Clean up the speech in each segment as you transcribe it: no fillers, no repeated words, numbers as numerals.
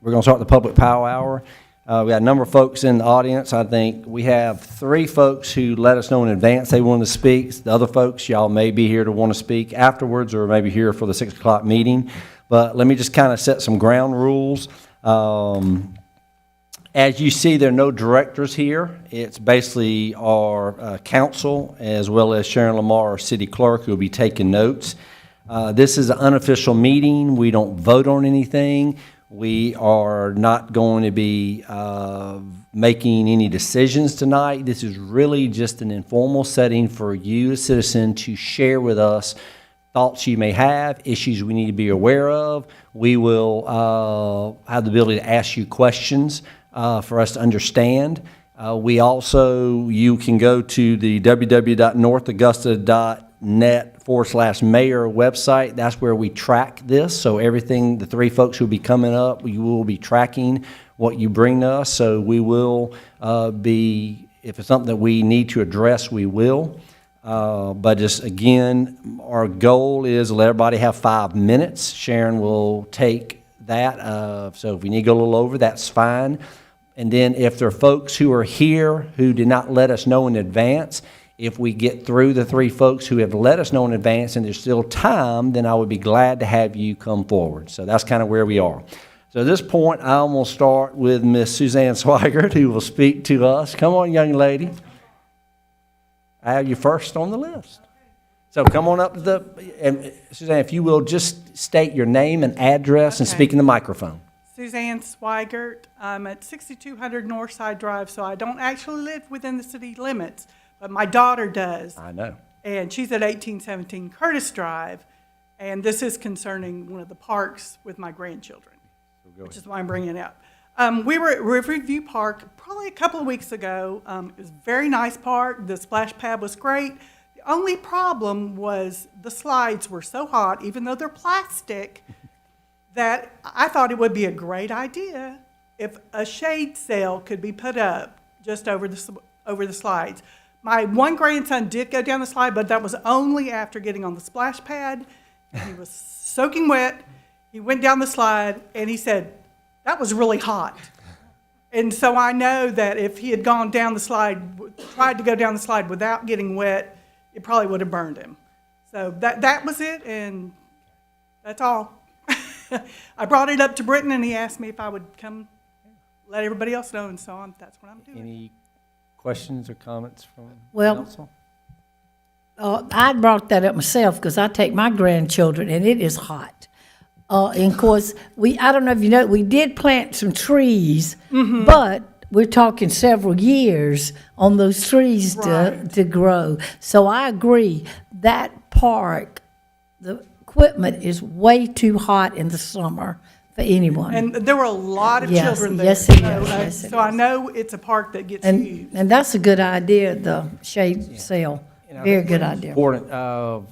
We're going to start the public power hour. We got a number of folks in the audience. I think we have 3 folks who let us know in advance they want to speak. The other folks, y'all may be here to want to speak afterwards or maybe here for the 6 o'clock meeting. But let me just kind of set some ground rules. As you see, there are no directors here. It's basically our council as well as Sharon Lamar, our city clerk, who will be taking notes. This is an unofficial meeting. We don't vote on anything. We are not going to be making any decisions tonight. This is really just an informal setting for you, a citizen, to share with us thoughts you may have, issues we need to be aware of. We will have the ability to ask you questions for us to understand. We also, you can go to the www.northaugusta.net/mayor website. That's where we track this. So everything, the 3 folks who will be coming up, we will be tracking what you bring to us. So we will be, if it's something that we need to address, we will. But just again, our goal is to let everybody have 5 minutes. Sharon will take that. So if we need to go a little over, that's fine. And then if there are folks who are here who did not let us know in advance, if we get through the 3 folks who have let us know in advance and there's still time, then I would be glad to have you come forward. So that's kind of where we are. So at this point, I'm going to start with Miss Suzanne Swigert, who will speak to us. Come on, young lady. I have you first on the list. So come on up to and Suzanne, if you will just state your name and address and speak in the microphone. Suzanne Swigert. I'm at 6200 Northside Drive, so I don't actually live within the city limits, but my daughter does. I know. And she's at 1817 Curtis Drive, and this is concerning one of the parks with my grandchildren, which is why I'm bringing it up. We were at Riverview Park probably a couple of weeks ago. It was a very nice park. The splash pad was great. The only problem was the slides were so hot, even though they're plastic, that I thought it would be a great idea if a shade sail could be put up just over the slides. My one grandson did go down the slide, but that was only after getting on the splash pad. He was soaking wet. He went down the slide, and he said, "That was really hot." And so I know that if he had gone down the slide, tried to go down the slide without getting wet, it probably would have burned him. So that was it, and that's all. I brought it up to Britton, and he asked me if I would come let everybody else know, and so that's what I'm doing. Any questions or comments from council? I brought that up myself because I take my grandchildren, and it is hot. And of course, I don't know if you know, we did plant some trees, but we're talking several years on those trees to grow. So I agree, that park, the equipment is way too hot in the summer for anyone. And there were a lot of children there. Yes, it is. So I know it's a park that gets used. And that's a good idea, the shade sail. Very good idea. Important. The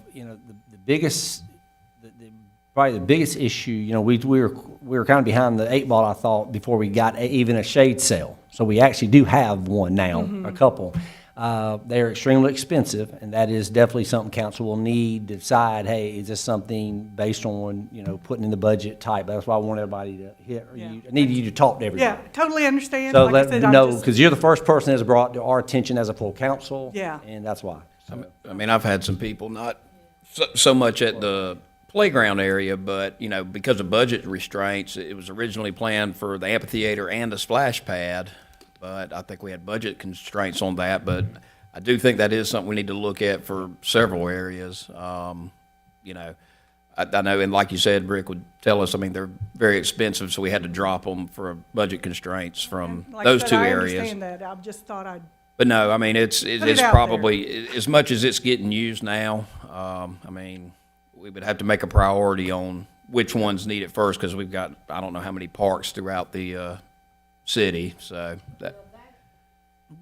biggest, probably the biggest issue. We were kind of behind the 8 ball. I thought before we got even a shade sail. So we actually do have one now, a couple. They're extremely expensive, and that is definitely something council will need to decide, hey, is this something based on, putting in the budget type? That's why I want everybody to I need you to talk to everybody. Yeah, totally understand. So let me know, because you're the first person that's brought to our attention as a full council. Yeah. And that's why. So. I mean, I've had some people not so much at the playground area, but, because of budget restraints, it was originally planned for the amphitheater and the splash pad. But I think we had budget constraints on that. But I do think that is something we need to look at for several areas. I know, and like you said, Rick would tell us, I mean, they're very expensive, so we had to drop them for budget constraints from those two areas. I understand that. I just thought I'd. But no, I mean, it's probably, as much as it's getting used now, I mean, we would have to make a priority on which ones need it first, because we've got, I don't know how many parks throughout the city, so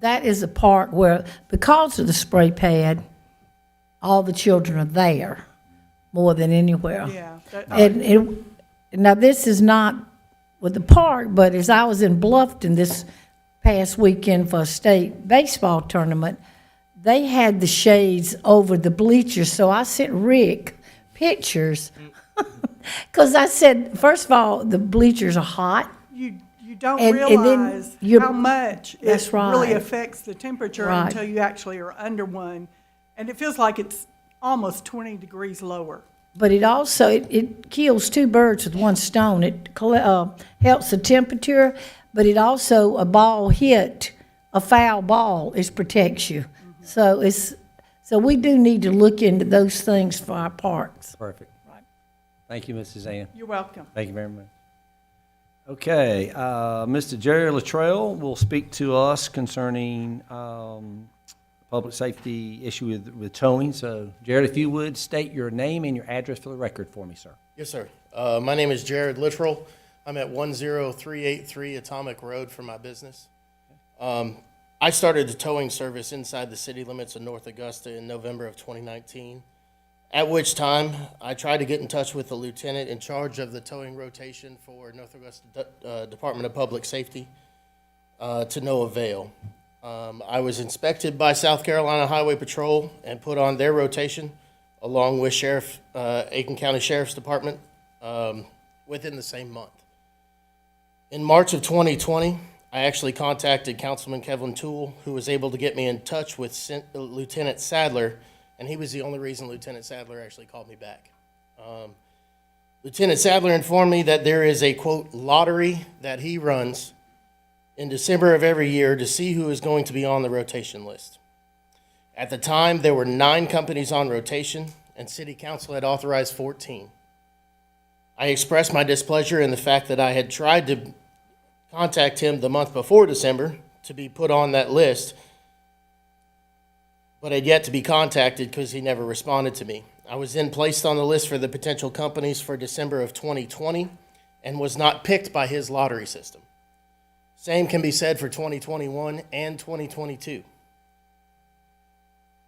that is a park where, because of the spray pad, all the children are there more than anywhere. Yeah. Now this is not with the park, but as I was in Bluffton this past weekend for a state baseball tournament, they had the shades over the bleachers, so I sent Rick pictures because I said, first of all, the bleachers are hot. you don't And then realize you're- how much That's it really right. affects the temperature Right. until you actually are under one. And it feels like it's almost 20 degrees lower. But it also, it kills two birds with one stone. It helps the temperature, but it also, a ball hit, a foul ball, it protects you. So we do need to look into those things for our parks. Perfect. Thank you, Mrs. Ann. You're welcome. Thank you very much. Okay, Mr. Jerry Luttrell will speak to us concerning public safety issue with towing. So, Jared, if you would, state your name and your address for the record for me, sir. Yes, sir. My name is Jared Littrell. I'm at 10383 Atomic Road for my business. I started the towing service inside the city limits of North Augusta in November of 2019, at which time I tried to get in touch with the lieutenant in charge of the towing rotation for North Augusta Department of Public Safety to no avail. I was inspected by South Carolina Highway Patrol and put on their rotation along with Aiken County Sheriff's Department within the same month. In March of 2020, I actually contacted Councilman Kevin Toole, who was able to get me in touch with Lieutenant Sadler, and he was the only reason Lieutenant Sadler actually called me back. Lieutenant Sadler informed me that there is a, quote, lottery that he runs in December of every year to see who is going to be on the rotation list. At the time, there were 9 companies on rotation, and City Council had authorized 14. I expressed my displeasure in the fact that I had tried to contact him the month before December to be put on that list, but had yet to be contacted because he never responded to me. I was then placed on the list for the potential companies for December of 2020 and was not picked by his lottery system. Same can be said for 2021 and 2022.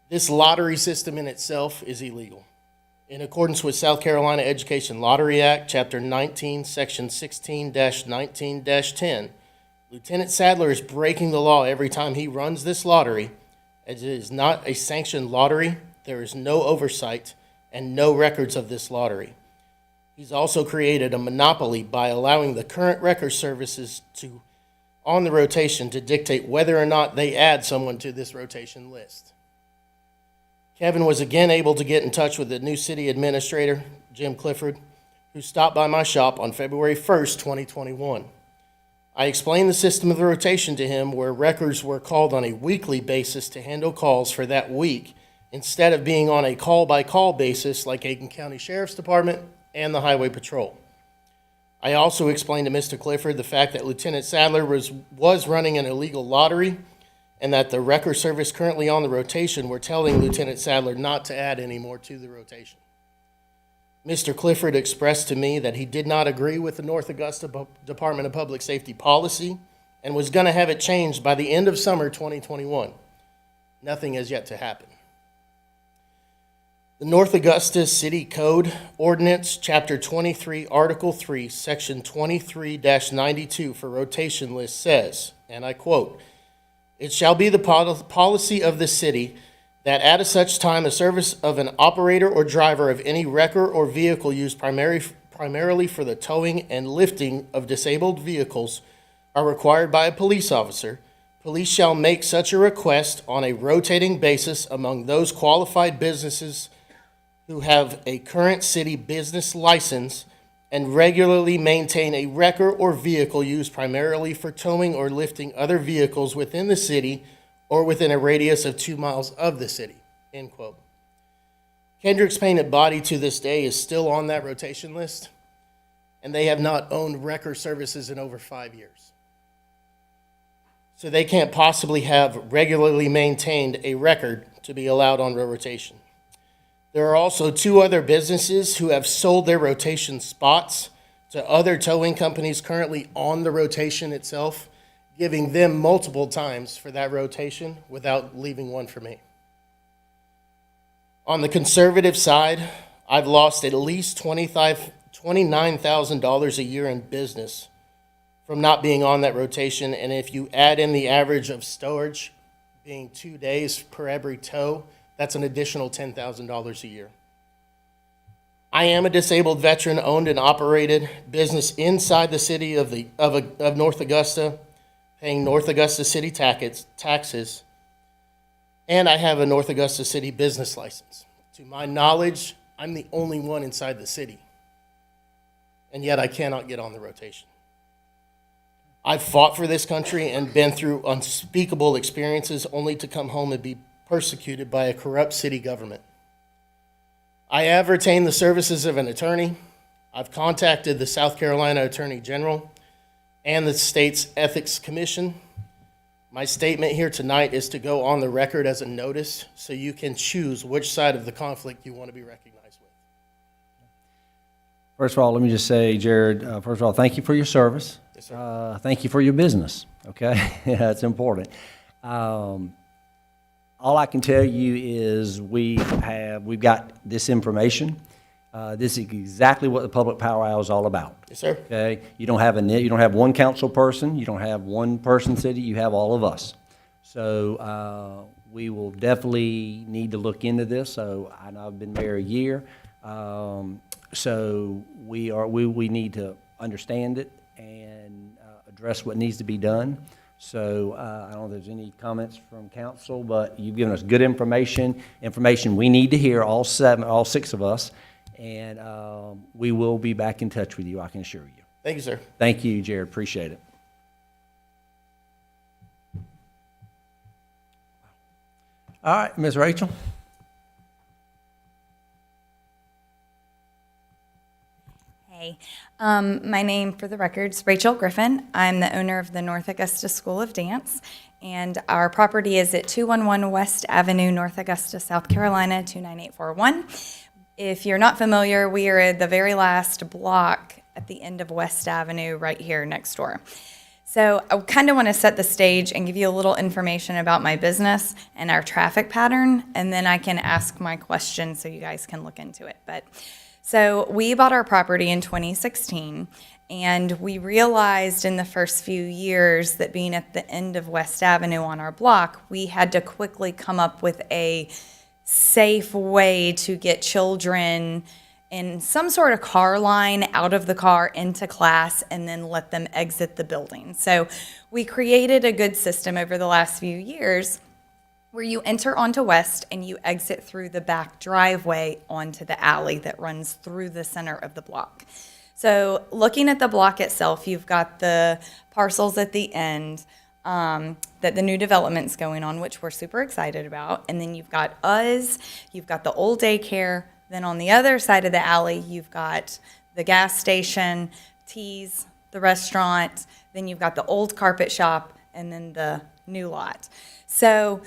This lottery system in itself is illegal. In accordance with South Carolina Education Lottery Act, Chapter 19, Section 16-19-10, Lieutenant Sadler is breaking the law every time he runs this lottery, as it is not a sanctioned lottery, there is no oversight, and no records of this lottery. He's also created a monopoly by allowing the current record services on the rotation to dictate whether or not they add someone to this rotation list. Kevin was again able to get in touch with the new city administrator, Jim Clifford, who stopped by my shop on February 1st, 2021. I explained the system of the rotation to him, where records were called on a weekly basis to handle calls for that week, instead of being on a call-by-call basis like Aiken County Sheriff's Department and the Highway Patrol. I also explained to Mr. Clifford the fact that Lieutenant Sadler was running an illegal lottery, and that the record service currently on the rotation were telling Lieutenant Sadler not to add any more to the rotation. Mr. Clifford expressed to me that he did not agree with the North Augusta Department of Public Safety policy and was going to have it changed by the end of summer 2021. Nothing has yet to happen. The North Augusta City Code Ordinance, Chapter 23, Article 3, Section 23-92 for rotation list says, and I quote, "It shall be the policy of the city that at a such time a service of an operator or driver of any wrecker or vehicle used primarily for the towing and lifting of disabled vehicles are required by a police officer, police shall make such a request on a rotating basis among those qualified businesses who have a current city business license and regularly maintain a wrecker or vehicle used primarily for towing or lifting other vehicles within the city or within a radius of 2 miles of the city," end quote. Kendrick's Painted Body to this day is still on that rotation list, and they have not owned wrecker services in over 5 years. So they can't possibly have regularly maintained a record to be allowed on rotation. There are also 2 other businesses who have sold their rotation spots to other towing companies currently on the rotation itself, giving them multiple times for that rotation without leaving one for me. On the conservative side, I've lost at least $29,000 a year in business from not being on that rotation, and if you add in the average of storage being 2 days per every tow, that's an additional $10,000 a year. I am a disabled veteran owned and operated business inside the city of North Augusta, paying North Augusta city taxes, and I have a North Augusta city business license. To my knowledge, I'm the only one inside the city, and yet I cannot get on the rotation. I've fought for this country and been through unspeakable experiences only to come home and be persecuted by a corrupt city government. I have retained the services of an attorney. I've contacted the South Carolina Attorney General and the state's Ethics Commission. My statement here tonight is to go on the record as a notice so you can choose which side of the conflict you want to be recognized with. First of all, let me just say, Jared, first of all, thank you for your service. Yes, sir. Thank you for your business, okay? That's important. All I can tell you is we've got this information. This is exactly what the Public Power Hour is all about. Yes, sir. Okay? You don't have one council person, you don't have one person city, you have all of us. So we will definitely need to look into this. So I know I've been there a year. So we need to understand it and address what needs to be done. So I don't know if there's any comments from council, but you've given us good information we need to hear, all six of us, and we will be back in touch with you, I can assure you. Thank you, sir. Thank you, Jared, appreciate it. All right, Ms. Rachel. Hey, my name for the record is Rachel Griffin. I'm the owner of the North Augusta School of Dance, and our property is at 211 West Avenue, North Augusta, South Carolina, 29841. If you're not familiar, we are at the very last block at the end of West Avenue right here next door. So I kind of want to set the stage and give you a little information about my business and our traffic pattern, and then I can ask my question so you guys can look into it. So we bought our property in 2016, and we realized in the first few years that being at the end of West Avenue on our block, we had to quickly come up with a safe way to get children in some sort of car line out of the car into class and then let them exit the building. So we created a good system over the last few years where you enter onto West and you exit through the back driveway onto the alley that runs through the center of the block. So looking at the block itself, you've got the parcels at the end that the new development's going on, which we're super excited about. And then you've got us, you've got the old daycare. Then on the other side of the alley, you've got the gas station, Tees, the restaurant. Then you've got the old carpet shop and then the new lot. So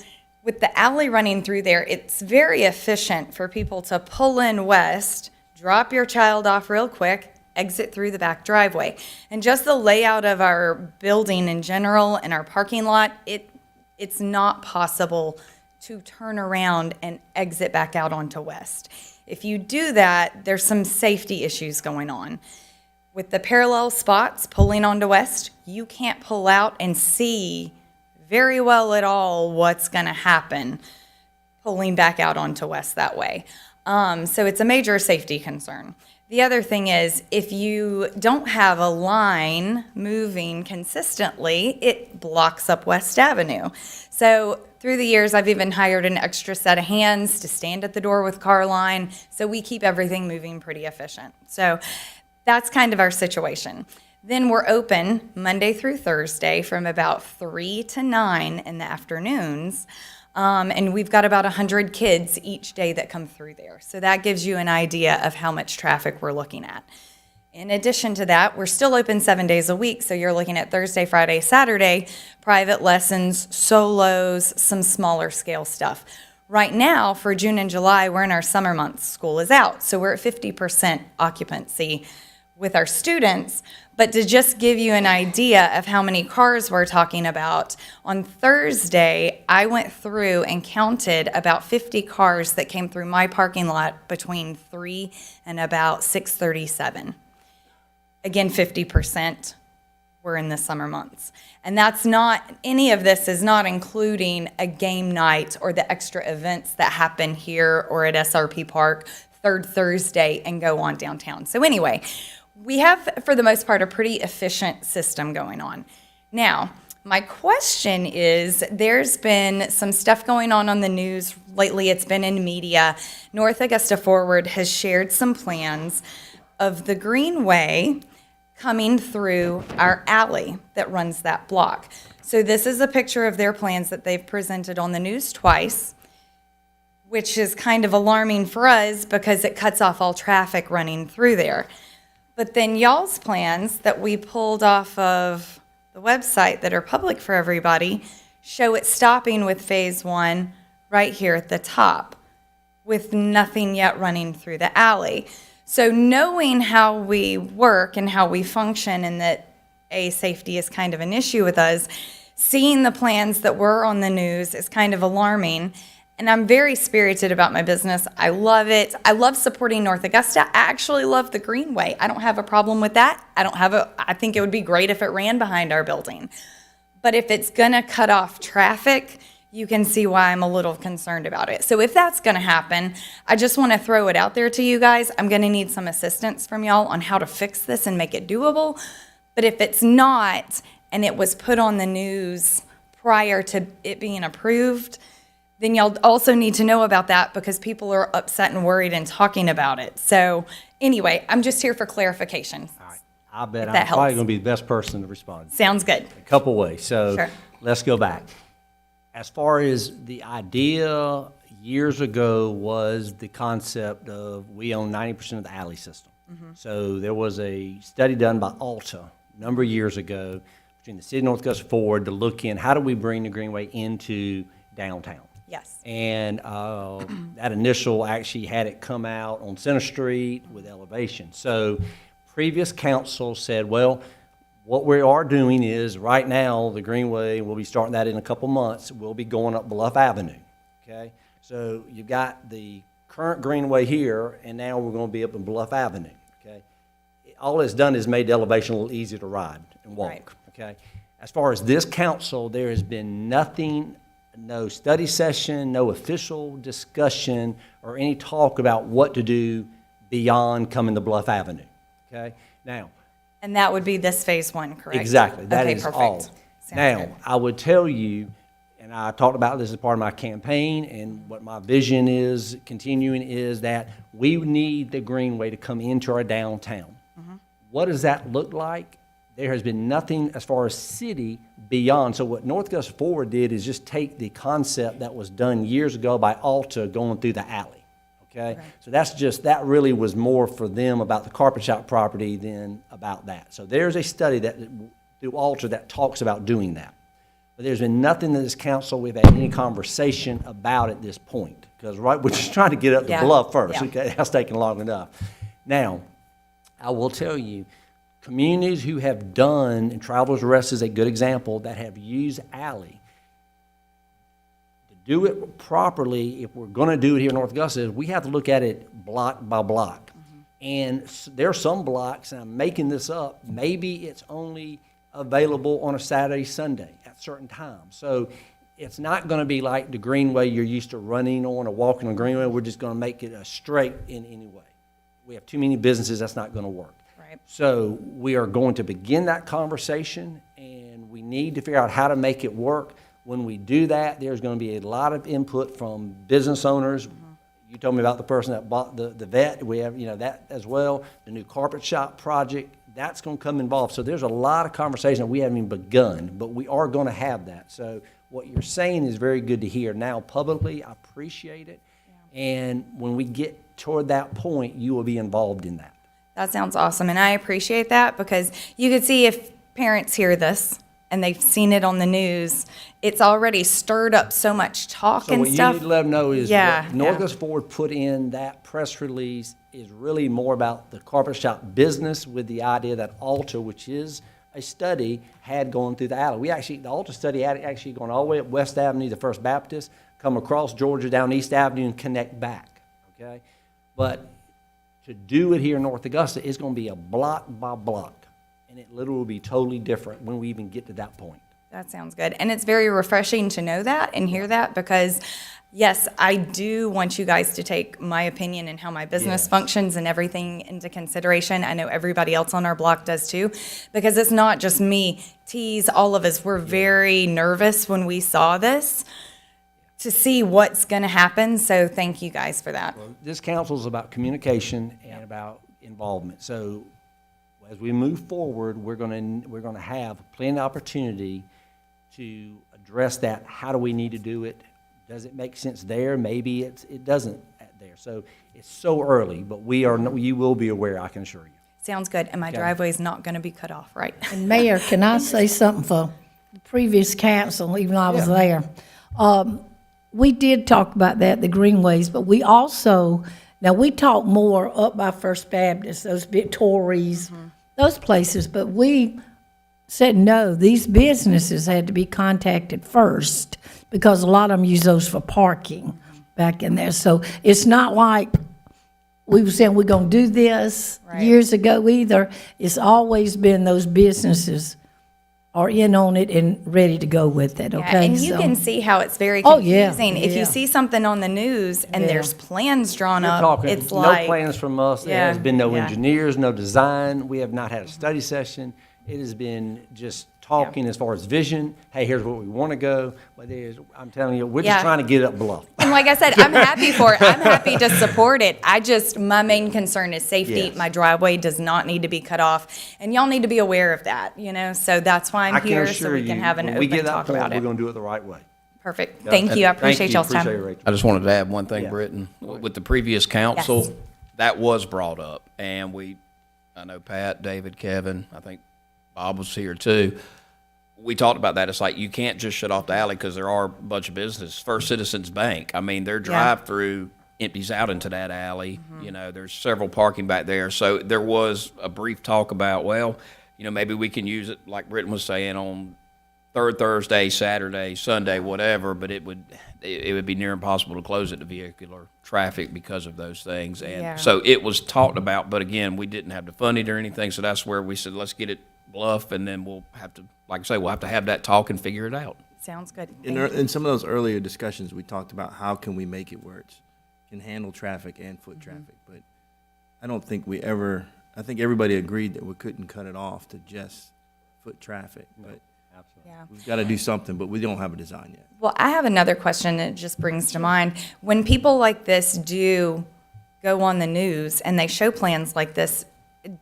with the alley running through there, it's very efficient for people to pull in west, drop your child off real quick, exit through the back driveway. And just the layout of our building in general and our parking lot, it's not possible to turn around and exit back out onto West. If you do that, there's some safety issues going on. With the parallel spots pulling onto West, you can't pull out and see very well at all what's going to happen pulling back out onto West that way. So it's a major safety concern. The other thing is, if you don't have a line moving consistently, it blocks up West Avenue. So through the years, I've even hired an extra set of hands to stand at the door with car line, so we keep everything moving pretty efficient. So that's kind of our situation. Then we're open Monday through Thursday from about 3 to 9 in the afternoons. And we've got about 100 kids each day that come through there. So that gives you an idea of how much traffic we're looking at. In addition to that, we're still open 7 days a week. So you're looking at Thursday, Friday, Saturday, private lessons, solos, some smaller scale stuff. Right now, for June and July, we're in our summer months. School is out. So we're at 50% occupancy with our students. But to just give you an idea of how many cars we're talking about, on Thursday, I went through and counted about 50 cars that came through my parking lot between 3 and about 6:37. Again, 50% were in the summer months. And that's not, any of this is not including a game night or the extra events that happen here or at SRP Park third Thursday and go on downtown. So anyway, we have, for the most part, a pretty efficient system going on. Now, my question is, there's been some stuff going on the news lately. It's been in media. North Augusta Forward has shared some plans of the Greenway coming through our alley that runs that block. So this is a picture of their plans that they've presented on the news twice, which is kind of alarming for us because it cuts off all traffic running through there. But then y'all's plans that we pulled off of the website that are public for everybody show it stopping with phase one right here at the top with nothing yet running through the alley. So knowing how we work and how we function and that safety is kind of an issue with us, seeing the plans that were on the news is kind of alarming. And I'm very spirited about my business. I love it. I love supporting North Augusta. I actually love the Greenway. I don't have a problem with that. I think it would be great if it ran behind our building. But if it's gonna cut off traffic, you can see why I'm a little concerned about it. So if that's gonna happen, I just wanna throw it out there to you guys. I'm gonna need some assistance from y'all on how to fix this and make it doable. But if it's not, and it was put on the news prior to it being approved, then y'all also need to know about that because people are upset and worried and talking about it. So anyway, I'm just here for clarification. All right. I bet If that I'm probably helps. going to be the best person to respond. Sounds good. A couple ways. So Sure. let's go back. As far as the idea years ago was the concept of we own 90% of the alley system. So there was a study done by Alta a number of years ago between the city of North Augusta Forward to look in how do we bring the Greenway into downtown. Yes. And that initial actually had it come out on Center Street with elevation. So previous council said, well, what we are doing is right now the Greenway, we'll be starting that in a couple months, we'll be going up Bluff Avenue, okay? So you've got the current Greenway here, and now we're going to be up in Bluff Avenue, okay? All it's done is made the elevation a little easier to ride and walk, Right. okay? As far as this council, there has been nothing, no study session, no official discussion, or any talk about what to do beyond coming to Bluff Avenue, okay? Now, And that would be this phase one, correct? exactly, that Okay, is perfect. all. Sounds Now, good. I would tell you, and I talked about this as part of my campaign, and what my vision is continuing is that we need the Greenway to come into our downtown. Mm-hmm. What does that look like? There has been nothing as far as city beyond. So what North Augusta Forward did is just take the concept that was done years ago by Alta going through the alley, okay? So that really was more for them about the carpet shop property than about that. So there's a study that through Alta that talks about doing that. But there's been nothing that this council, we've had any conversation about at this point. Because we're just trying to get up the Yeah. bluff first, Yeah. okay? That's taking long enough. Now, I will tell you, communities who have done, and Travelers Rest is a good example, that have used alley, to do it properly, if we're gonna do it here in North Augusta, we have to look at it block by block. And there are some blocks, and I'm making this up, maybe it's only available on a Saturday, Sunday at certain times. So it's not gonna be like the Greenway you're used to running on or walking on Greenway, we're just gonna make it a straight in any way. We have too many businesses, that's not gonna work. Right. So we are going to begin that conversation, and we need to figure out how to make it work. When we do that, there's going to be a lot of input from business owners. You told me about the person that bought the vet. We have, that as well. The new carpet shop project, that's going to come involved. So there's a lot of conversation that we haven't even begun, but we are going to have that. So what you're saying is very good to hear now publicly. I appreciate it. And when we get toward that point, you will be involved in that. That sounds awesome, and I appreciate that because you could see if parents hear this and they've seen it on the news, it's already stirred up so much talk So and what you stuff. need to let them know is Yeah, what North yeah. Augusta Forward put in that press release is really more about the carpet shop business with the idea that Alta, which is a study, had gone through the alley. The Alta study had actually gone all the way up West Avenue, the First Baptist, come across Georgia down East Avenue and connect back, okay? But to do it here in North Augusta, it's going to be a block by block, and it literally will be totally different when we even get to that point. That sounds good. And it's very refreshing to know that and hear that because Yes, I do want you guys to take my opinion and how my business Yes. functions and everything into consideration. I know everybody else on our block does too, because it's not just me. Tease, all of us were very nervous when we saw this to see what's going to happen. So thank you guys for that. This council is about communication and about involvement. So as we move forward, we're gonna have plenty of opportunity to address that. How do we need to do it? Does it make sense there? Maybe it doesn't there. So it's so early, but you will be aware, I can assure you. Sounds good. And my driveway is not going to be cut off, right? And Mayor, can I say something for the previous council, even though I was there? We did talk about that, the greenways, but we also, now we talked more up by First Baptist, those big Tories, those places, but we said, no, these businesses had to be contacted first because a lot of them use those for parking back in there. So it's not like we were saying we're going to do this years ago either. It's always been those businesses are in on it and ready to go with it, okay? Yeah, and you can see how it's very Oh, yeah, confusing. If yeah. you see something on the news and there's plans drawn We're up, talking, it's no like. plans from us. There Yeah, has been no yeah. engineers, no design. We have not had a study session. It has been just talking as far as vision. Hey, here's where we want to go. But I'm telling you, we're just Yeah. trying to get up bluff. And like I said, I'm happy for it. I'm happy to support it. My main concern is safety. Yes. My driveway does not need to be cut off. And y'all need to be aware of that, So that's why I I'm can here, so assure we can you, have an when we open get that talk point, about we're it. going to do it the right way. Perfect. Thank you. I appreciate y'all's time. Appreciate it, Rachel. I just wanted to add one thing, Yeah. Britton. With the previous council, Yes. that was brought up, and I know Pat, David, Kevin, I think Bob was here too. We talked about that. It's like you can't just shut off the alley because there are a bunch of businesses. First Citizens Bank, I mean, their drive-through empties out into that alley. There's several parking back there. So there was a brief talk about, maybe we can use it, like Britton was saying, on third Thursday, Saturday, Sunday, whatever, but it would be near impossible to close it to vehicular traffic because of those things. And Yeah. so it was talked about, but again, we didn't have the funding or anything, so that's where we said, let's get it bluff, and then we'll have to, like I say, we'll have to have that talk and figure it out. Sounds good. In some of those earlier discussions, we talked about how can we make it where it can handle traffic and foot traffic, but I don't think I think everybody agreed that we couldn't cut it off to just foot traffic, but Yeah. we've got to do something, but we don't have a design yet. Well, I have another question that just brings to mind. When people like this do go on the news and they show plans like this,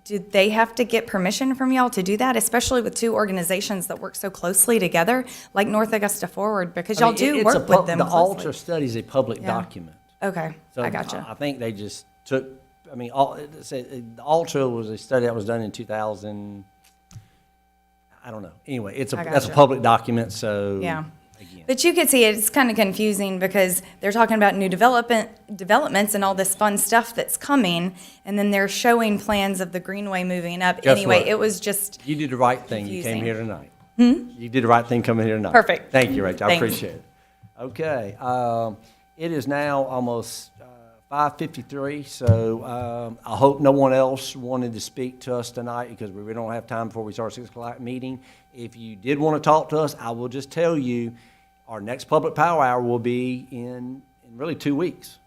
do they have to get permission from y'all to do that, especially with two organizations that work so closely together, like North Augusta Forward, because y'all do work with them The closely? Alter study is a public document. Okay, So I gotcha. I think they just took, the Alter was a study that was done in 2000, I don't know. Anyway, that's a gotcha. public document, so. Yeah. Again. But you could see it's kind of confusing because they're talking about new developments and all this fun stuff that's coming, and then they're showing plans of the Greenway moving up. Guess Anyway, what? it was just, You did the right thing. You came confusing. here tonight. You did the right thing coming here tonight. Perfect. Thank you, Rachel. I Thanks. appreciate it. Okay. It is now almost 5:53, so I hope no one else wanted to speak to us tonight because we really don't have time before we start 6 o'clock meeting. If you did want to talk to us, I will just tell you, our next public power hour will be in really 2 weeks.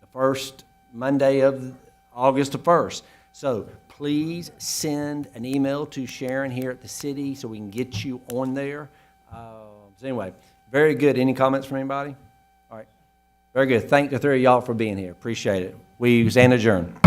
The first Monday of August the 1st. So please send an email to Sharon here at the city so we can get you on there. So anyway, very good. Any comments from anybody? All right. Very good. Thank the three of y'all for being here. Appreciate it. We stand adjourned.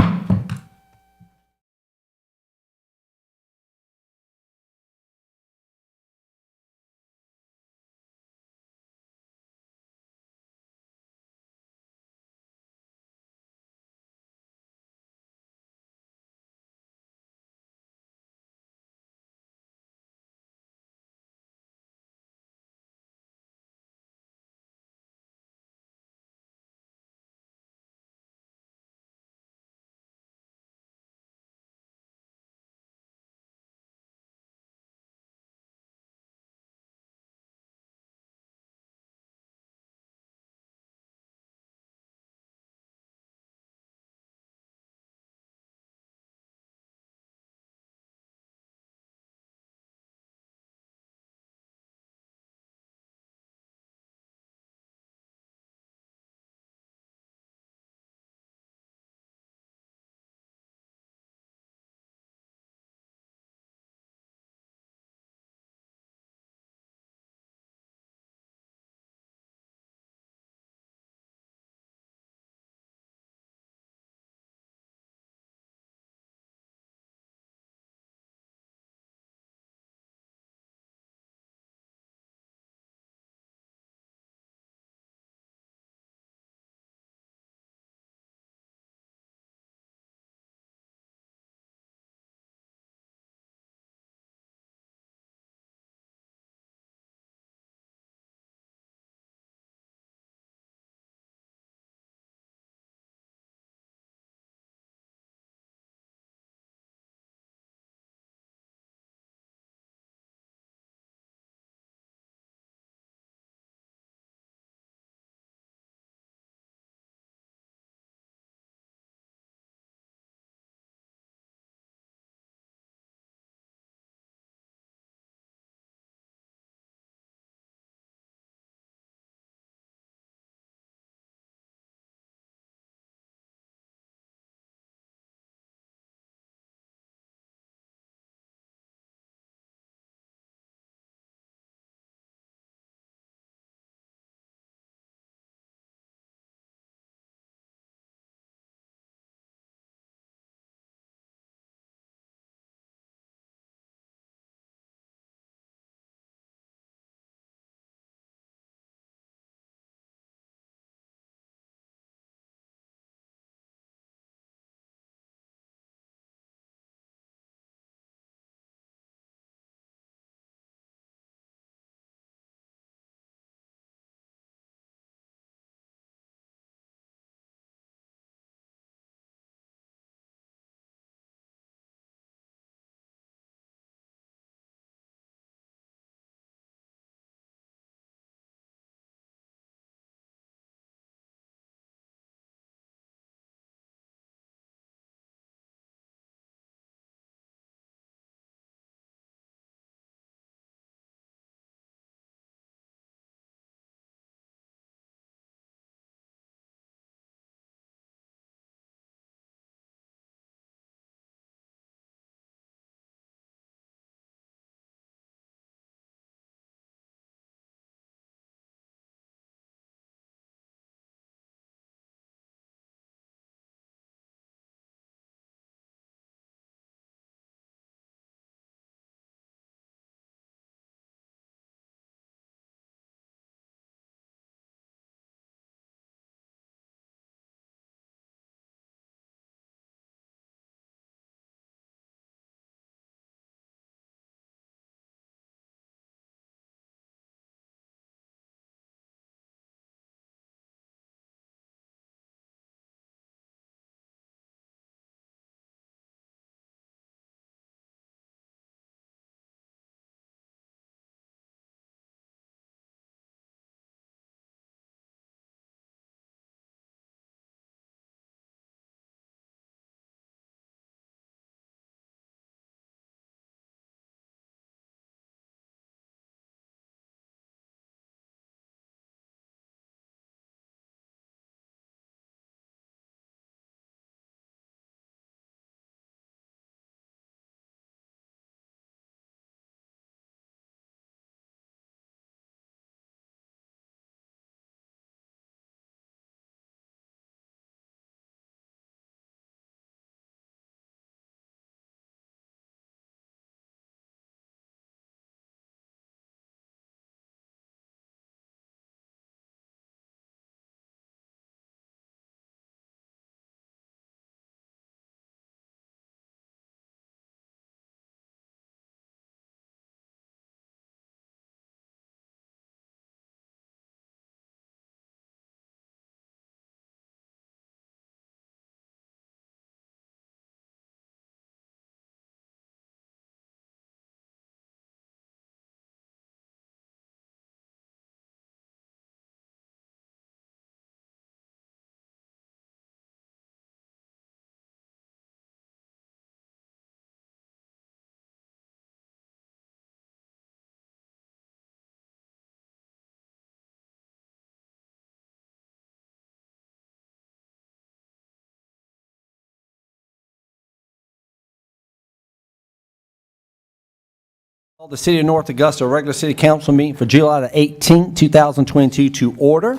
Call the City of North Augusta regular city council meeting for July the 18th, 2022 to order.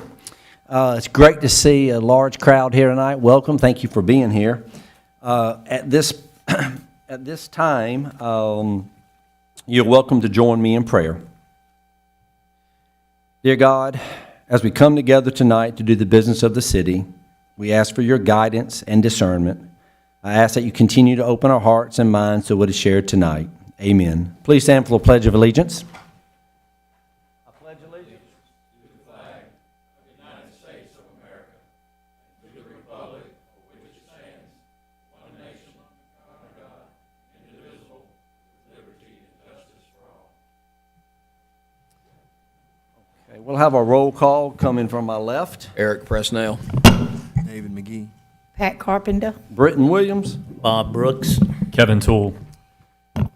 It's great to see a large crowd here tonight. Welcome. Thank you for being here. At this time, you're welcome to join me in prayer. Dear God, as we come together tonight to do the business of the city, we ask for your guidance and discernment. I ask that you continue to open our hearts and minds to what is shared tonight. Amen. Please stand for the Pledge of Allegiance. I pledge allegiance to the flag of the United States of America, and to the republic for which it stands, one nation, under God, indivisible, with liberty and justice for all. Okay, we'll have our roll call coming from my left. Eric Presnell. David McGee. Pat Carpenter. Britton Williams. Bob Brooks. Kevin Toole.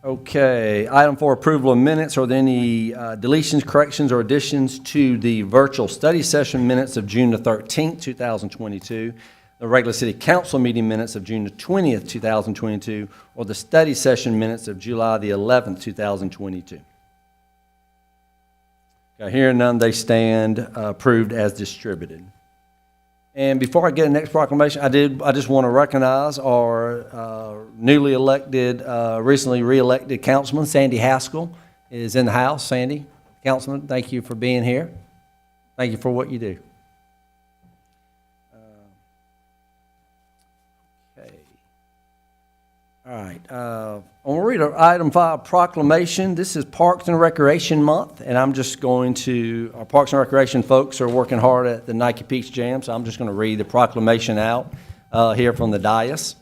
Okay, item for approval of minutes. Are there any deletions, corrections, or additions to the virtual study session minutes of June the 13th, 2022, the regular city council meeting minutes of June the 20th, 2022, or the study session minutes of July the 11th, 2022? Okay, hearing none, they stand approved as distributed. And before I get to the next proclamation, I just want to recognize our newly elected, recently re-elected councilman, Sandy Haskell, is in the house. Sandy, councilman, thank you for being here. Thank you for what you do. Okay. All right. I'm going to read item 5, proclamation. This is Parks and Recreation Month, and I'm just going to, our Parks and Recreation folks are working hard at the Nike Peach Jam, so I'm just going to read the proclamation out here from the dais.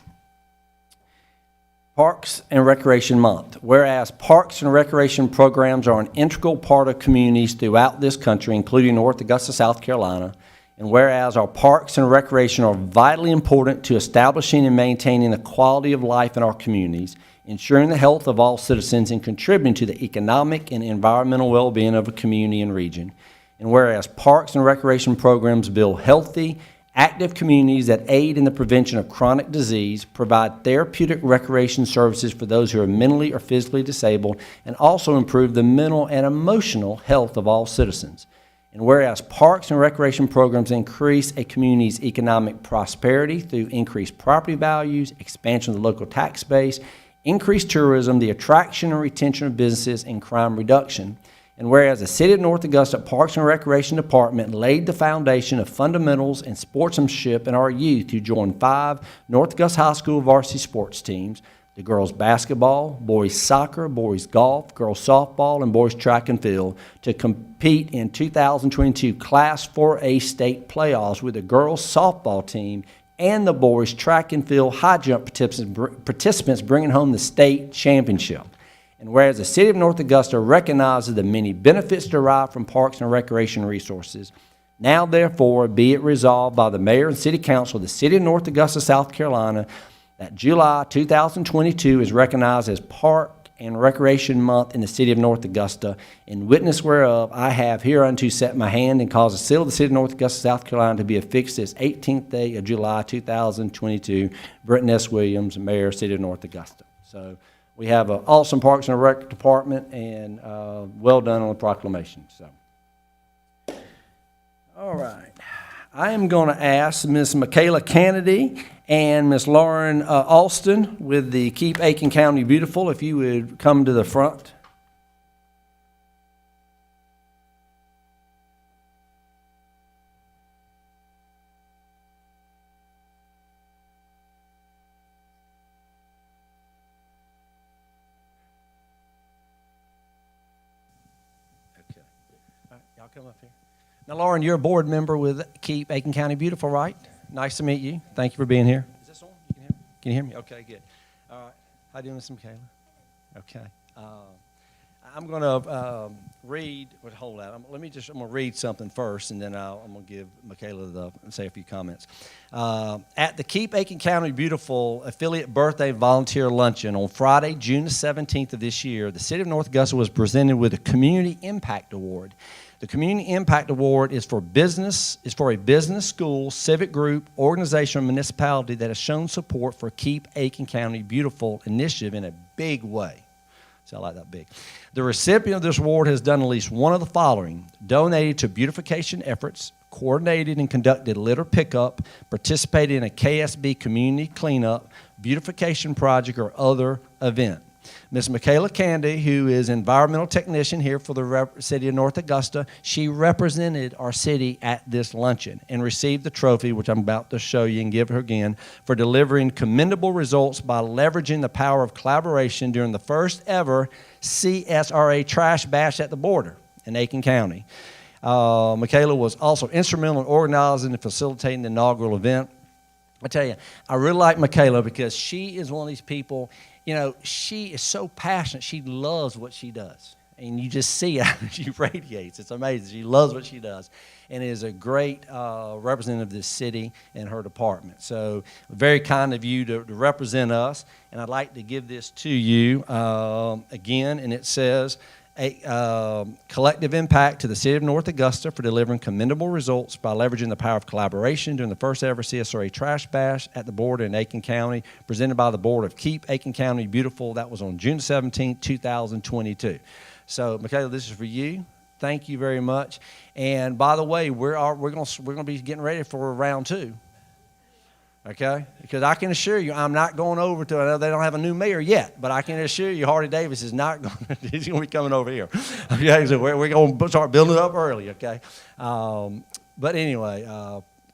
Parks and Recreation Month. Whereas parks and recreation programs are an integral part of communities throughout this country, including North Augusta, South Carolina, and whereas our parks and recreation are vitally important to establishing and maintaining the quality of life in our communities, ensuring the health of all citizens, and contributing to the economic and environmental well-being of a community and region. And whereas parks and recreation programs build healthy, active communities that aid in the prevention of chronic disease, provide therapeutic recreation services for those who are mentally or physically disabled, and also improve the mental and emotional health of all citizens. And whereas parks and recreation programs increase a community's economic prosperity through increased property values, expansion of the local tax base, increased tourism, the attraction and retention of businesses, and crime reduction. And whereas the City of North Augusta Parks and Recreation Department laid the foundation of fundamentals and sportsmanship in our youth to join 5 North Augusta High School varsity sports teams, the girls basketball, boys soccer, boys golf, girls softball, and boys track and field, to compete in 2022 Class 4A state playoffs with the girls softball team and the boys track and field high jump participants bringing home the state championship. And whereas the City of North Augusta recognizes the many benefits derived from parks and recreation resources, now therefore be it resolved by the Mayor and City Council of the City of North Augusta, South Carolina, that July 2022 is recognized as Park and Recreation Month in the City of North Augusta, in witness whereof I have hereunto set my hand and caused the seal of the City of North Augusta, South Carolina to be affixed this 18th day of July 2022. Britton S. Williams, Mayor, City of North Augusta. So we have an awesome Parks and Rec department, and well done on the proclamation. So, all right. I am going to ask Ms. Michaela Kennedy and Ms. Lauren Alston with the Keep Aiken County Beautiful, if you would come to the front. Okay. All right, y'all come up here. Now, Lauren, you're a board member with Keep Aiken County Beautiful, right? Nice to meet you. Thank you for being here. Is this on? Can you hear me? Okay, good. All right. How you doing, Ms. Michaela? Okay. I'm going to read. Hold that. I'm going to read something first, and then I'm going to give Michaela say a few comments. At the Keep Aiken County Beautiful affiliate birthday volunteer luncheon on Friday, June the 17th of this year, the City of North Augusta was presented with a Community Impact Award. The Community Impact Award is for a business, school, civic group, organization, or municipality that has shown support for Keep Aiken County Beautiful initiative in a big way. See, I like that big. The recipient of this award has done at least one of the following: donated to beautification efforts, coordinated and conducted litter pickup, participated in a KSB community cleanup, beautification project, or other event. Ms. Michaela Candy, who is environmental technician here for the city of North Augusta, she represented our city at this luncheon and received the trophy, which I'm about to show you and give her again, for delivering commendable results by leveraging the power of collaboration during the first ever CSRA Trash Bash at the border in Aiken County. Michaela was also instrumental in organizing and facilitating the inaugural event. I tell you, I really like Michaela because she is one of these people, you know, she is so passionate. She loves what she does. And you just see it. She radiates. It's amazing. She loves what she does and is a great representative of this city and her department. So very kind of you to represent us. And I'd like to give this to you again. And it says, a collective impact to the city of North Augusta for delivering commendable results by leveraging the power of collaboration during the first ever CSRA Trash Bash at the border in Aiken County, presented by the board of Keep Aiken County Beautiful. That was on June 17, 2022. So, Michaela, this is for you. Thank you very much. And by the way, we're gonna be getting ready for round 2. Okay? Because I can assure you, I'm not going over to, I know they don't have a new mayor yet, but I can assure you Hardy Davis is not going to, he's going to be coming over here. Okay? So we're going to start building it up early, okay? But anyway,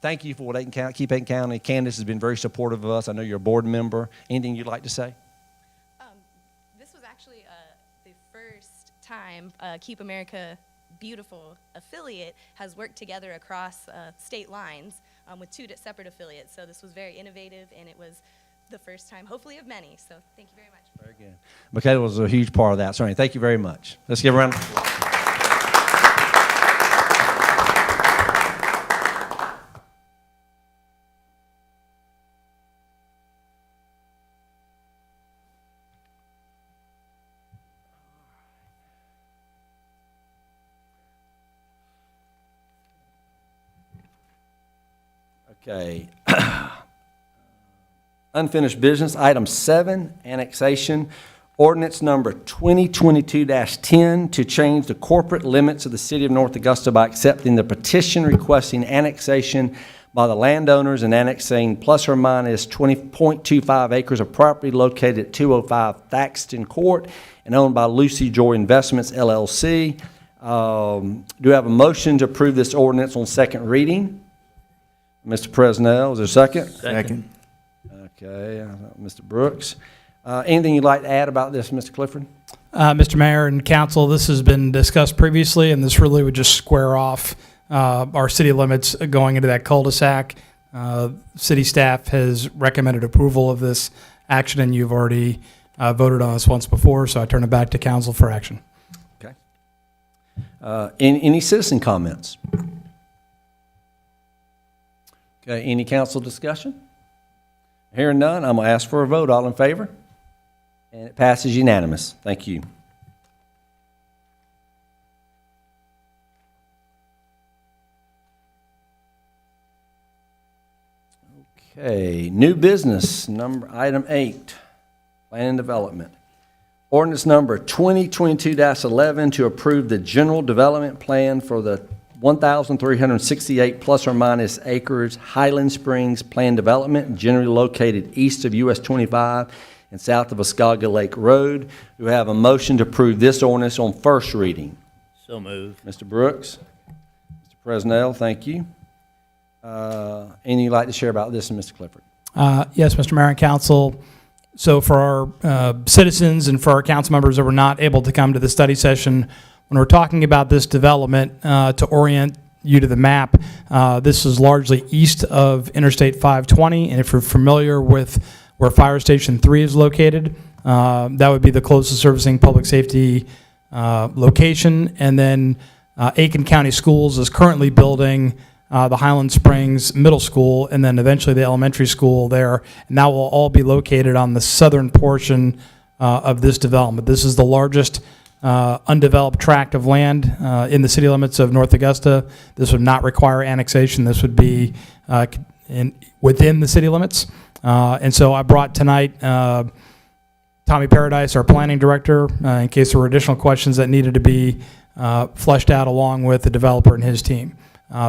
thank you for what Keep Aiken County. Candace has been very supportive of us. I know you're a board member. Anything you'd like to say? This was actually the first time Keep America Beautiful affiliate has worked together across state lines with 2 separate affiliates. So this was very innovative, and it was the first time, hopefully, of many. So thank you very much. Very good. Michaela was a huge part of that. So thank you very much. Let's give a round of applause. Okay. Unfinished business, item 7, annexation. Ordinance number 2022-10 to change the corporate limits of the city of North Augusta by accepting the petition requesting annexation by the landowners and annexing plus or minus 20.25 acres of property located at 205 Thaxton Court and owned by Lucy Joy Investments, LLC. Do I have a motion to approve this ordinance on second reading? Mr. Presnell, is there a second? Second. Okay, Mr. Brooks. Anything you'd like to add about this, Mr. Clifford? Mr. Mayor and Council, this has been discussed previously, and this really would just square off our city limits going into that cul-de-sac. City staff has recommended approval of this action, and you've already voted on this once before, so I turn it back to Council for action. Okay. Any citizen comments? Okay, any council discussion? Hearing none, I'm going to ask for a vote. All in favor? And it passes unanimous. Thank you. Okay, new business, item 8, plan and development. Ordinance number 2022-11 to approve the general development plan for the 1,368 plus or minus acres Highland Springs planned development, generally located east of US 25 and south of Ascago Lake Road. Do we have a motion to approve this ordinance on first reading? So moved. Mr. Brooks? Mr. Presnell, thank you. Anything you'd like to share about this, Mr. Clifford? Yes, Mr. Mayor and Council. So for our citizens and for our council members that were not able to come to the study session, when we're talking about this development, to orient you to the map, this is largely east of Interstate 520, and if you're familiar with where Fire Station 3 is located, that would be the closest servicing public safety location. And then Aiken County Schools is currently building the Highland Springs Middle School, and then eventually the elementary school there, and that will all be located on the southern portion of this development. This is the largest undeveloped tract of land in the city limits of North Augusta. This would not require annexation. This would be within the city limits. And so I brought tonight Tommy Paradise, our planning director, in case there were additional questions that needed to be fleshed out along with the developer and his team.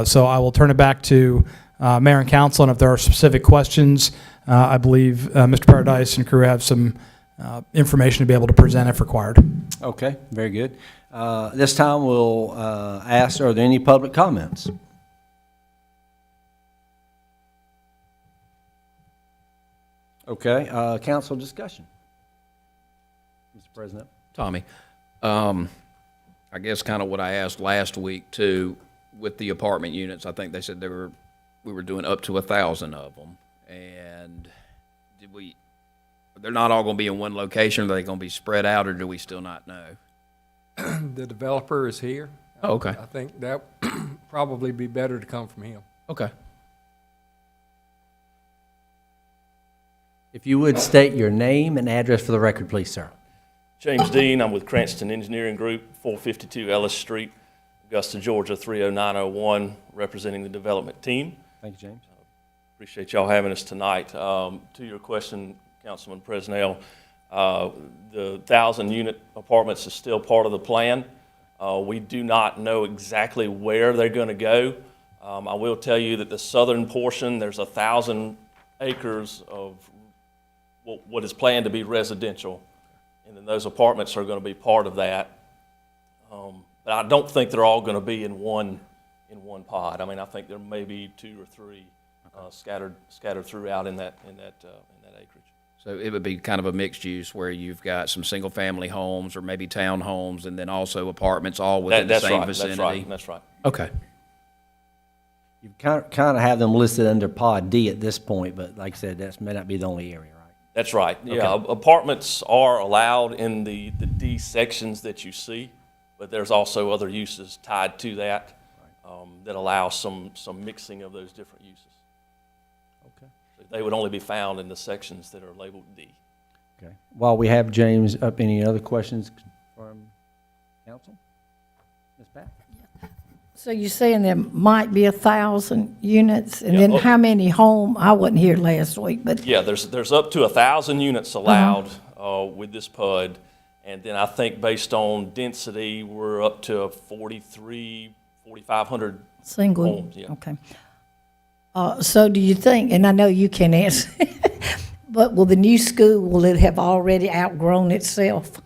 So I will turn it back to Mayor and Council, and if there are specific questions, I believe Mr. Paradise and crew have some information to be able to present if required. Okay, very good. This time we'll ask, are there any public comments? Okay, council discussion. Mr. President. Tommy, I guess kind of what I asked last week too, with the apartment units, I think they said we were doing up to 1,000 of them. And they're not all going to be in one location, are they going to be spread out, or do we still not know? The developer is here. Oh, okay. I think that probably be better to come from him. Okay. If you would state your name and address for the record, please, sir. James Dean, I'm with Cranston Engineering Group, 452 Ellis Street, Augusta, Georgia, 30901, representing the development team. Thank you, James. Appreciate y'all having us tonight. To your question, Councilman Presnell, the 1,000-unit apartments is still part of the plan. We do not know exactly where they're going to go. I will tell you that the southern portion, there's 1,000 acres of what is planned to be residential, and then those apartments are going to be part of that. But I don't think they're all going to be in one pod. I mean, I think there may be 2 or 3 scattered throughout in that acreage. So it would be kind of a mixed use where you've got some single-family homes or maybe townhomes and then also apartments all within the same vicinity? That's right. Okay. You kind of have them listed under Pod D at this point, but like I said, that may not be the only area, right? That's right. Yeah, apartments are allowed in the D sections that you see, but there's also other uses tied to that that allow some mixing of those different uses. Okay. They would only be found in the sections that are labeled D. Okay. While we have James up, any other questions from council? Ms. Pat? So you're saying there might be 1,000 units, and Yeah, then how many home? I wasn't here last week, but Yeah, there's up to 1,000 units allowed with this PUD, and then I think based on density, we're up to 4,500 single. homes. Yeah. Okay. So do you think? And I know you can answer, but will the new school will it have already outgrown itself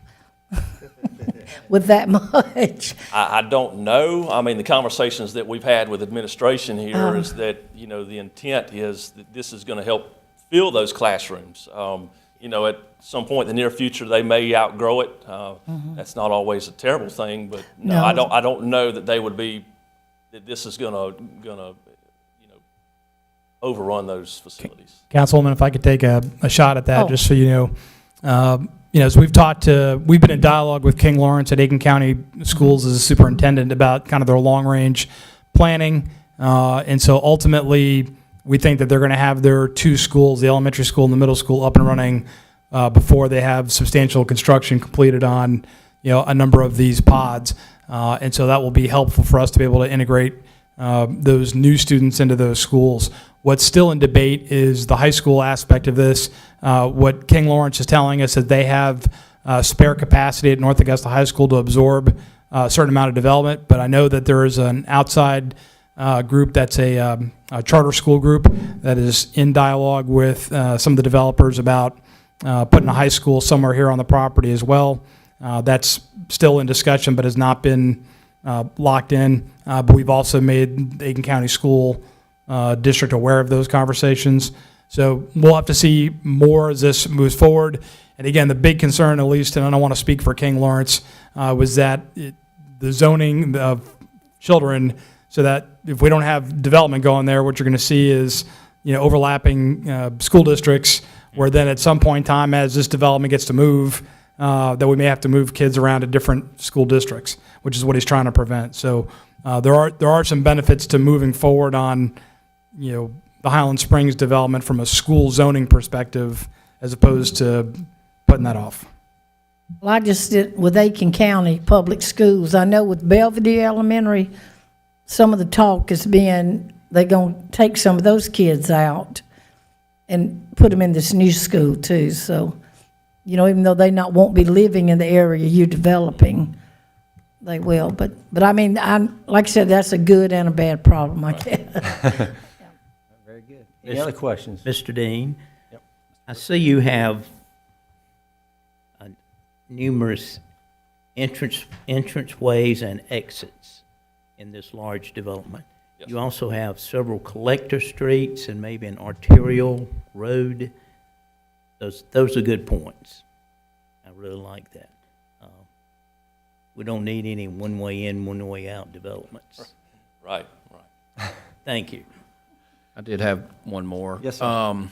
with that much? I don't know. I mean, the conversations that we've had with administration here is that, the intent is that this is going to help fill those classrooms. At some point in the near future, they may outgrow it. That's not always a terrible thing, but no, I don't know that they would be, that this is going to overrun those facilities. Councilwoman, if I could take a shot at that, just so you know. As we've been in dialogue with King Lawrence at Aiken County Schools as a superintendent about kind of their long-range planning. And so ultimately, we think that they're going to have their 2 schools, the elementary school and the middle school, up and running before they have substantial construction completed on, a number of these pods. And so that will be helpful for us to be able to integrate those new students into those schools. What's still in debate is the high school aspect of this. What King Lawrence is telling us is they have spare capacity at North Augusta High School to absorb a certain amount of development, but I know that there is an outside group that's a charter school group that is in dialogue with some of the developers about putting a high school somewhere here on the property as well. That's still in discussion, but has not been locked in. But we've also made the Aiken County School District aware of those conversations. So we'll have to see more as this moves forward. And again, the big concern, at least, and I don't want to speak for King Lawrence, was that the zoning of children, so that if we don't have development going there, what you're going to see is, overlapping school districts, where then at some point in time, as this development gets to move, that we may have to move kids around to different school districts, which is what he's trying to prevent. So there are some benefits to moving forward on, the Highland Springs development from a school zoning perspective, as opposed to putting that off. Well, I just did with Aiken County Public Schools. I know with Belvedere Elementary, some of the talk has been they're going to take some of those kids out and put them in this new school too. So you know, even though they won't be living in the area you're developing, they will. But I mean, like I said, that's a good and a bad problem, I guess. Very good. Any other questions? Mr. Dean? Yep. I see you have numerous entrance ways and exits in this large development. Yes. You also have several collector streets and maybe an arterial road. Those are good points. I really like that. We don't need any one-way in, one-way out developments. Right. Thank you. I did have one more. Yes, sir.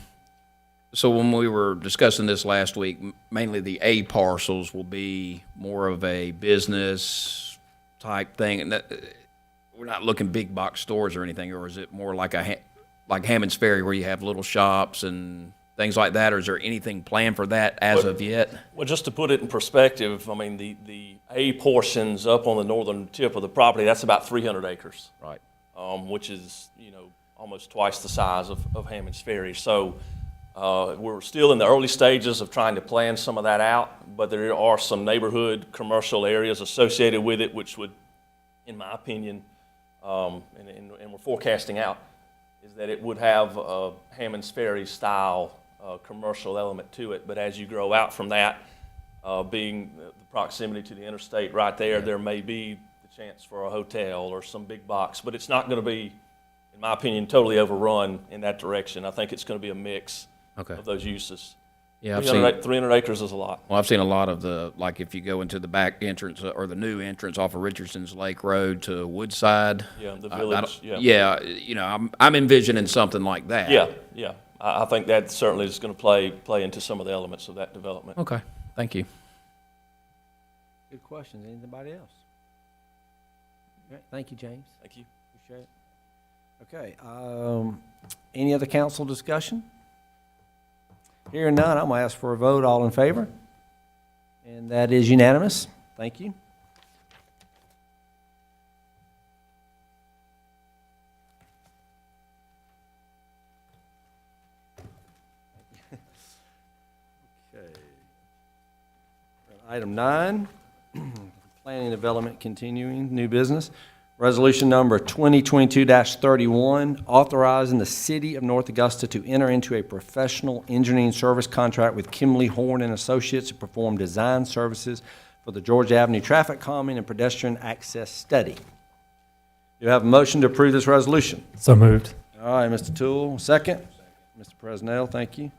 So when we were discussing this last week, mainly the A parcels will be more of a business type thing, and that, we're not looking big box stores or anything, or is it more like like Hammond's Ferry where you have little shops and things like that, or is there anything planned for that as of yet? Well, just to put it in perspective, I mean, the A portions up on the northern tip of the property, that's about 300 acres. Right. Which is, almost twice the size of Hammond's Ferry. So we're still in the early stages of trying to plan some of that out, but there are some neighborhood commercial areas associated with it, which would, in my opinion, and we're forecasting out, is that it would have a Hammond's Ferry style commercial element to it. But as you grow out from that, being the proximity to the interstate right there, there may be the chance for a hotel or some big box, but it's not going to be, in my opinion, totally overrun in that direction. I think it's going to be a mix of those uses. Yeah, 300 acres is a lot. Well, I've seen a lot of like if you go into the back entrance or the new entrance off of Richardson's Lake Road to Woodside. Yeah, the village. Yeah, I'm envisioning something like that. Yeah. I think that certainly is going to play into some of the elements of that development. Okay, thank you. Good questions. Anybody else? All right, thank you, James. Thank you. Appreciate it. Okay, any other council discussion? Hearing none, I'm going to ask for a vote. All in favor? And that is unanimous. Thank you. Okay. Item 9, planning and development continuing, new business. Resolution number 2022-31, authorizing the City of North Augusta to enter into a professional engineering service contract with Kimberly Horn and Associates to perform design services for the Georgia Avenue traffic calming and pedestrian access study. Do you have a motion to approve this resolution? So moved. All right, Mr. Toole, second. Mr. Presnell, thank you.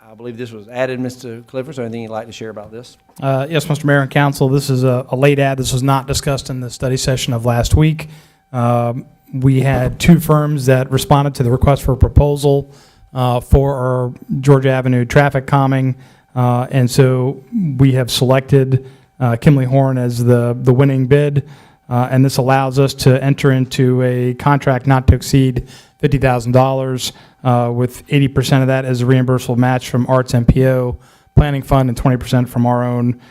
I believe this was added, Mr. Clifford. Is there anything you'd like to share about this? Yes, Mr. Mayor and Council, this is a late add. This was not discussed in the study session of last week. We had two firms that responded to the request for a proposal for our Georgia Avenue traffic calming, and so we have selected Kimberly Horn as the winning bid, and this allows us to enter into a contract not to exceed $50,000, with 80% of that as a reimbursable match from Arts MPO Planning Fund and 20% from our own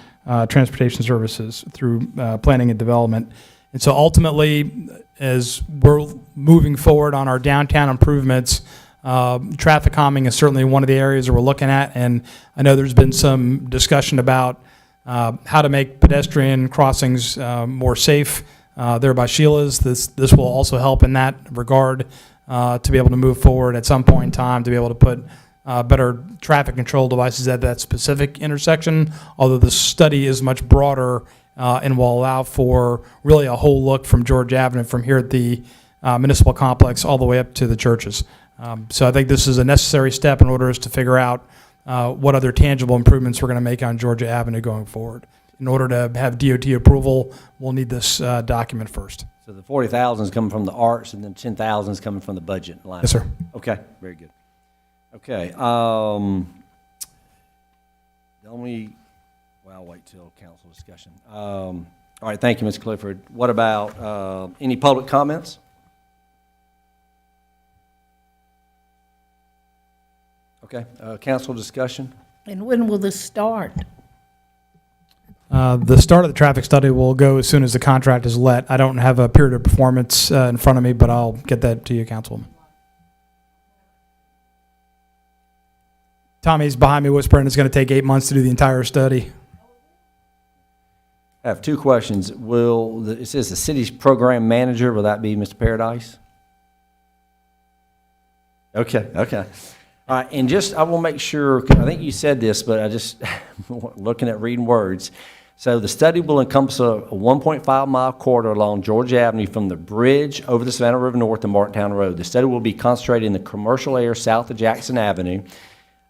transportation services through planning and development. And so ultimately, as we're moving forward on our downtown improvements, traffic calming is certainly one of the areas that we're looking at. And I know there's been some discussion about how to make pedestrian crossings more safe there by Sheila's. This will also help in that regard. To be able to move forward at some point in time, to be able to put better traffic control devices at that specific intersection, although the study is much broader and will allow for really a whole look from George Avenue from here at the municipal complex all the way up to the churches. So I think this is a necessary step in order to figure out what other tangible improvements we're going to make on Georgia Avenue going forward. In order to have DOT approval, we'll need this document first. So the 40,000 is coming from the arts, and then 10,000 is coming from the budget line. Yes, sir. Okay, very good. Okay, I'll wait till council discussion. All right, thank you, Ms. Clifford. What about any public comments? Okay, council discussion. And when will this start? The start of the traffic study will go as soon as the contract is let. I don't have a period of performance in front of me, but I'll get that to you, Councilwoman. Tommy's behind me whispering it's going to take 8 months to do the entire study. I have two questions. It says the city's program manager, will that be Mr. Paradise? Okay. All right, and just, I will make sure, 'cause I think you said this, but I just, looking at reading words. So the study will encompass a 1.5-mile corridor along Georgia Avenue from the bridge over the Savannah River North to Martintown Road. The study will be concentrated in the commercial area south of Jackson Avenue,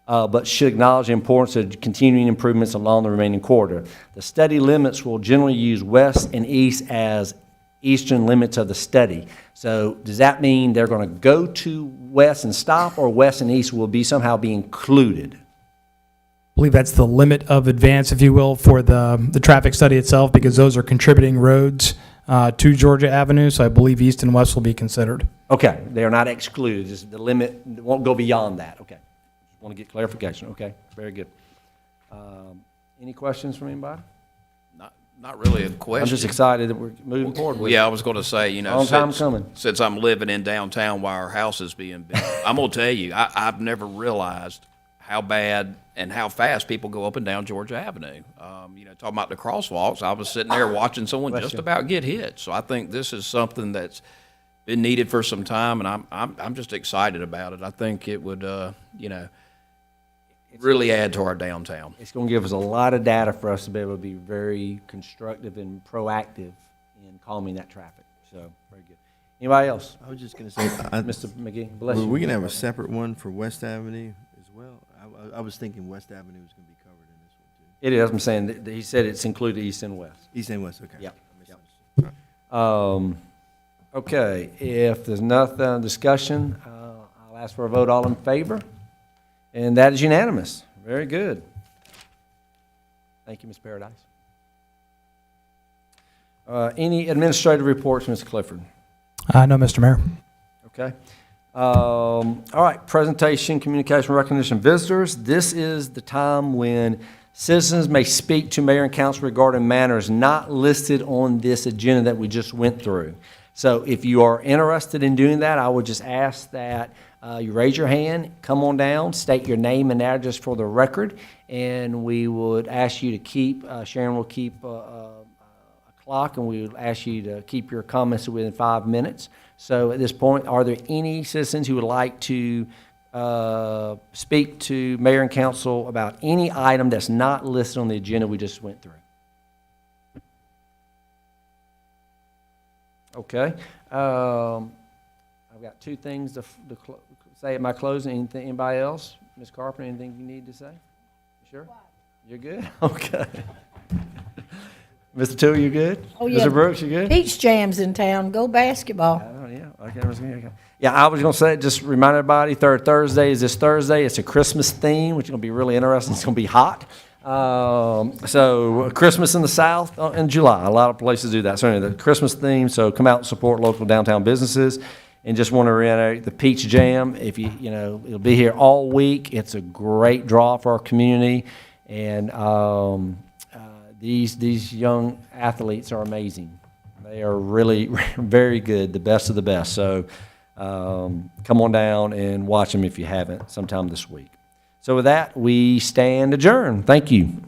but should acknowledge the importance of continuing improvements along the remaining corridor. The study limits will generally use west and east as eastern limits of the study. So does that mean they're going to go to west and stop, or west and east will somehow be included? I believe that's the limit of advance, if you will, for the traffic study itself, because those are contributing roads to Georgia Avenue, so I believe east and west will be considered. Okay, they are not excluded, just the limit won't go beyond that, okay. Just want to get clarification, okay, very good. Any questions from anybody? Not really a question. I'm just excited that we're moving forward with it. Yeah, I was going to say, Long time coming. since I'm living in downtown while our house is being built, I'm going to tell you, I've never realized how bad and how fast people go up and down Georgia Avenue. Talking about the crosswalks, I was sitting there watching someone just about get hit. So I think this is something that's been needed for some time, and I'm just excited about it. I think it would, really add to our downtown. It's going to give us a lot of data for us to be able to be very constructive and proactive in calming that traffic. So, very good. Anybody else? I was just going to say, Mr. McGee, bless were you. we going to have a separate one for West Avenue as well? I was thinking West Avenue was going to be covered in this one too. It is, I'm saying, that he said it's included east and west. East and West, okay. Yep. I misunderstood. Okay, if there's nothing discussion, I'll ask for a vote. All in favor? And that is unanimous. Very good. Thank you, Ms. Paradise. Any administrative reports, Mr. Clifford? No, Mr. Mayor. Okay. All right, presentation, communication, recognition of visitors. This is the time when citizens may speak to mayor and council regarding matters not listed on this agenda that we just went through. So if you are interested in doing that, I would just ask that you raise your hand, come on down, state your name and address for the record, and we would ask you to keep, Sharon will keep a clock, and we would ask you to keep your comments within 5 minutes. So at this point, are there any citizens who would like to speak to mayor and council about any item that's not listed on the agenda we just went through? Okay. I've got two things to say at my closing. Anything, anybody else? Ms. Carpenter, anything you need to say? You sure? You're good? Okay. Mr. Toole, you good? Oh, yeah. Mr. Brooks, you good? Peach Jam's in town, go basketball. Oh, yeah. Okay. Yeah, I was going to say, just remind everybody, third Thursday is this Thursday. It's a Christmas theme, which is going to be really interesting. It's going to be hot. So Christmas in the South in July. A lot of places do that. So anyway, the Christmas theme. So come out and support local downtown businesses. And just want to reiterate the Peach Jam. If it'll be here all week. It's a great draw for our community. And these young athletes are amazing. They are really very good, the best of the best. So come on down and watch them if you haven't sometime this week. So with that, we stand adjourned. Thank you.